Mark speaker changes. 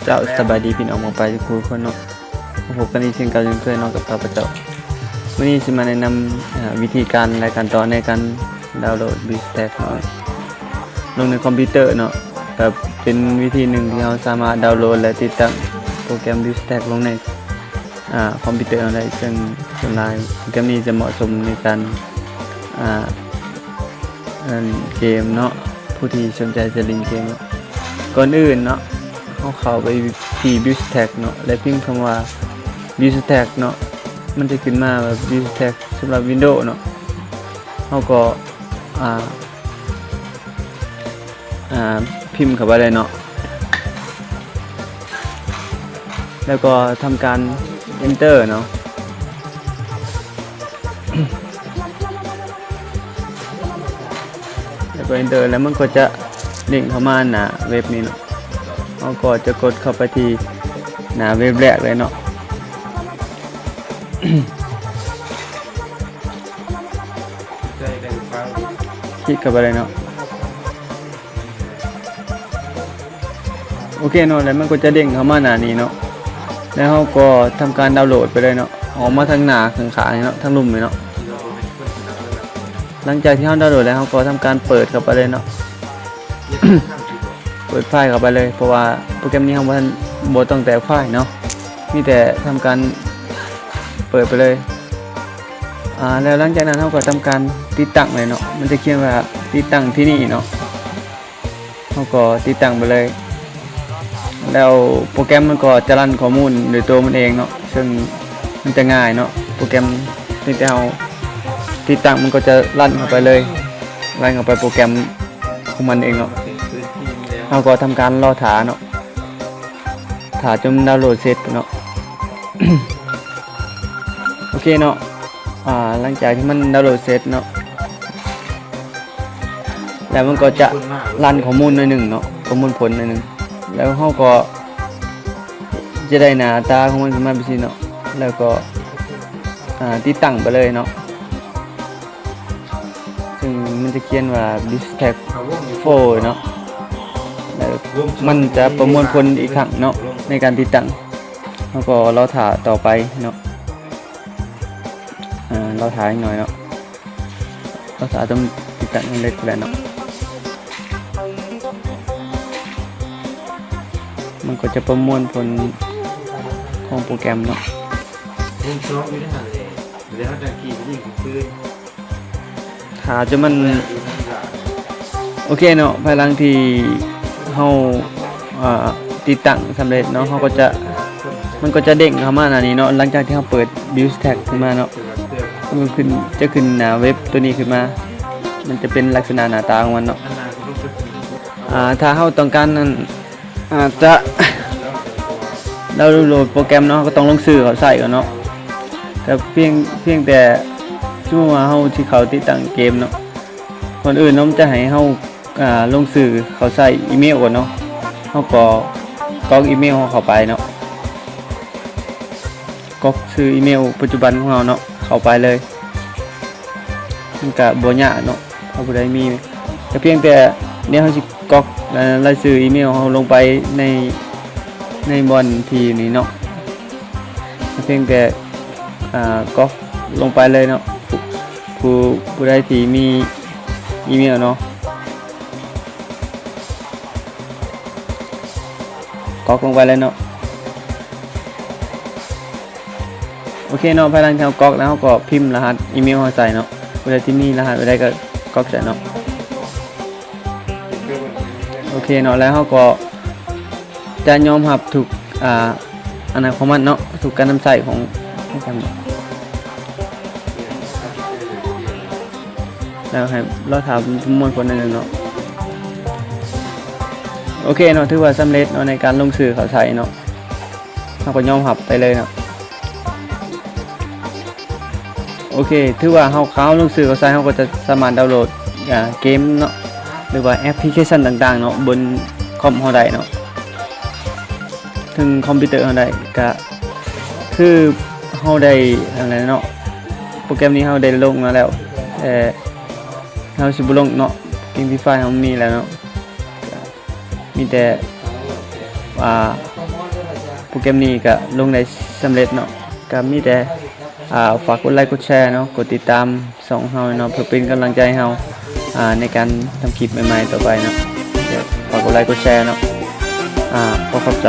Speaker 1: เจ้าสบายดีพี่น้องหมอไปทุกคนเนาะพบกันอีกเช่นกันเคยเนาะกับข้าพเจ้าวันนี้จะมาแนะนำวิธีการและขั้นตอนในการดาวน์โหลด BlueStack เนาะลงในคอมพิวเตอร์เนาะแบบเป็นวิธีหนึ่งที่เราสามารถดาวน์โหลดและติดตั้งโปรแกรม BlueStack ลงในคอมพิวเตอร์ได้ซึ่งส่วนใหญ่โปรแกรมนี้จะเหมาะสมในการเกมเนาะผู้ที่สนใจจะเล่นเกมก่อนอื่นเนาะเข้าไปที่ BlueStack เนาะและพิมพ์คำว่า BlueStack เนาะมันจะขึ้นมาแบบ BlueStack สำหรับ Windows เนาะเราก็พิมพ์เข้าไปเลยเนาะแล้วก็ทำการ Enter เนาะแล้วก็ Enter แล้วมันก็จะลิงก์เข้ามาหน้าเว็บนี้เนาะเราก็จะกดเข้าไปที่หน้าเว็บแรกเลยเนาะ คลิกเข้าไปเลยเนาะโอเคเนาะแล้วมันก็จะเด้งเข้ามาหน้านี้เนาะแล้วเราก็ทำการดาวน์โหลดไปเลยเนาะออกมาทางหน้าข้างๆเนาะทางลุ่มเลยเนาะหลังจากที่เราดาวน์โหลดแล้วเราก็ทำการเปิดเข้าไปเลยเนาะ เปิดไฟล์เข้าไปเลยเพราะว่าโปรแกรมนี้เราบ่ต้องแต่ไฟล์เนาะมีแต่ทำการเปิดไปเลยแล้วหลังจากนั้นเราก็ทำการติดตั้งเลยเนาะมันจะเขียนว่าติดตั้งที่นี่เนาะเราก็ติดตั้งไปเลยแล้วโปรแกรมมันก็จะรันข้อมูลโดยตัวมันเองเนาะซึ่งมันจะง่ายเนาะโปรแกรมที่เราติดตั้งมันก็จะรันเข้าไปเลยรันเข้าไปโปรแกรมของมันเองเนาะเราก็ทำการรอถาเนาะถาจนดาวน์โหลดเสร็จเนาะ โอเคเนาะหลังจากที่มันดาวน์โหลดเสร็จเนาะแล้วมันก็จะรันข้อมูลหน่อยหนึ่งเนาะข้อมูลผลหน่อยหนึ่งแล้วเราก็จะได้หน้าตาของมันขึ้นมาแบบนี้เนาะแล้วก็ติดตั้งไปเลยเนาะซึ่งมันจะเขียนว่า BlueStack 4 เนาะแล้วมันจะประมวลผลอีกครั้งเนาะในการติดตั้งแล้วก็รอถ่ายต่อไปเนาะเราถ่ายหน่อยเนาะเราถ่ายต้องติดตั้งเล็กแล้วเนาะมันก็จะประมวลผลของโปรแกรมเนาะถ่ายจนมันโอเคเนาะภายหลังที่เราติดตั้งสำเร็จเนาะมันก็จะเด้งเข้ามาหน้านี้เนาะหลังจากที่เราเปิด BlueStack ขึ้นมาเนาะมันจะขึ้นหน้าเว็บตัวนี้ขึ้นมามันจะเป็นลักษณะหน้าตาของมันเนาะถ้าเราต้องการนั้นจะดาวน์โหลดโปรแกรมเนาะก็ต้องลงชื่อเขาใส่ก่อนเนาะแต่เพียงแต่ชั่วโมงเราที่เขาติดตั้งเกมเนาะคนอื่นน้องจะให้เราลงชื่อเขาใส่อีเมลก่อนเนาะเราก็กรอกอีเมลเข้าไปเนาะกรอกชื่ออีเมลปัจจุบันของเราเนาะเข้าไปเลยมันก็บ่ยากเนาะถ้าผู้ใดมีแต่เพียงแต่เนี่ยเราสิกรอกรายชื่ออีเมลเราลงไปในบอลทีนี้เนาะเพียงแต่กรอกลงไปเลยเนาะผู้ใดที่มีอีเมลเนาะกรอกลงไปเลยเนาะโอเคเนาะภายหลังที่เรากรอกแล้วเราก็พิมพ์รหัสอีเมลเราใส่เนาะผู้ใดที่มีรหัสไว้ได้ก็กรอกใส่เนาะโอเคเนาะแล้วเราก็จะยอมรับถูกอันนั้นของมันเนาะถูกการนำใส่ของโปรแกรมแล้วให้เราถามมวลผลนึงเนาะโอเคเนาะถือว่าสำเร็จเนาะในการลงชื่อเขาใส่เนาะเราก็ยอมรับไปเลยเนาะโอเคถือว่าเขาลงชื่อเขาใส่เขาก็จะสามารถดาวน์โหลดเกมเนาะหรือว่าแอปพลิเคชันต่างๆเนาะบนคอมเราได้เนาะถึงคอมพิวเตอร์เราได้ก็คือเราได้อะไรเนาะโปรแกรมนี้เราได้ลงมาแล้วเราสิบ่ลงเนาะเกมที่ไฟล์เรามีแล้วเนาะมีแต่ รแกรมนี้ก็ลงได้สำเร็จเนาะก็มีแต่ฝากกดไลค์กดแชร์เนาะกดติดตามช่องเฮาเนาะเพื่อเป็นกำลังใจให้เฮาในการทำคลิปใหม่ๆต่อไปเนาะเดี๋ยวฝากกดไลค์กดแชร์เนาะขอขอบใจ